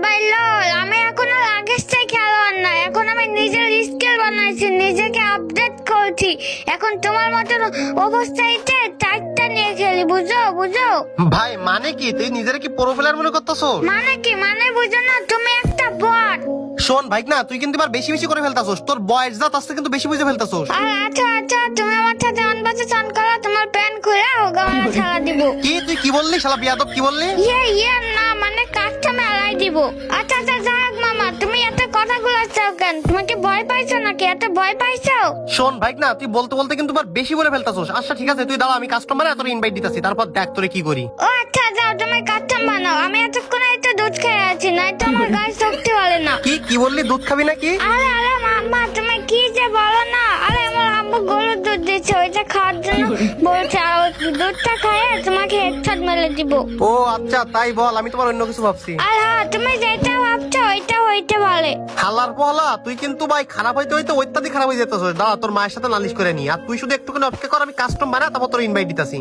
ভাই লল, আমি এখনো লাগেজটাই খেলোয়াড় না, এখন আমি নিজের স্কিল বানাইছি, নিজেকে আপডেট করছি। এখন তোমার মতন অবস্থাতে চারটা নিয়ে খেলি, বুঝো বুঝো? ভাই মানে কি, তুই নিজের কি প্রোফাইলার মনে করতেছ? মানে কি, মানে বুঝো না? তুমি একটা বট। শোন ভাই না, তুই কিন্তু এবার বেশি বেশি করে ফেলতাছস, তোর বয়স যা তার থেকে কিন্তু বেশি বুঝে ফেলতাছস। আর আচ্ছা আচ্ছা, তুমি আমার সাথে অনবাসে চান করো, তোমার প্যান্ট খুলে ওগামানে ছাড়া দিব। কি তুই কি বললি শালা বিয়াদব, কি বললি? ইয়ে না, মানে কাস্টমে আলাই দিব। আচ্ছা আচ্ছা, যাক মামা, তুমি এত কথাগুলো চাও কেন? তুমি কি ভয় পাইছো নাকি? এত ভয় পাইছো? শোন ভাই না, তুই বলতে বলতে কিন্তু এবার বেশি বলে ফেলতাছস। আচ্ছা ঠিক আছে, তুই দাঁড়া, আমি কাস্টমারে তোর ইনভাইট দিতাছি, তারপর দেখ তোরে কি করি। ও আচ্ছা, যাও তুমি কাস্টম বানাও, আমি এতক্ষণ এই তো দুধ খেয়ে আছি, নাই তো আমার গায়ে শক্তি বলে না। কি কি বললি, দুধ খাবি নাকি? আরে আরে মাম্মা, তুমি কি যে বলো না? আরে আমার আম্মু গরুর দুধ দিচ্ছে, ওইটা খাওয়ার জন্য বলছে, আর ওই দুধটা খাইয়ে তোমাকে হেডশট মেরে দিব। ও আচ্ছা তাই বল, আমি তোমার অন্য কিছু ভাবছি। আর হ্যাঁ, তুমি যেটা ভাবছো ওইটা হইতে পারে। হালার পহলা, তুই কিন্তু ভাই খারাপ হইতে হইতে অত্যাধিক খারাপ হয়ে যেতেছ। দাঁড়া, তোর মায়ের সাথে নালিশ করে নি, আর তুই শুধু একটুখানি অপেক্ষা কর, আমি কাস্টম বানা তারপর তোর ইনভাইট দিতাছি।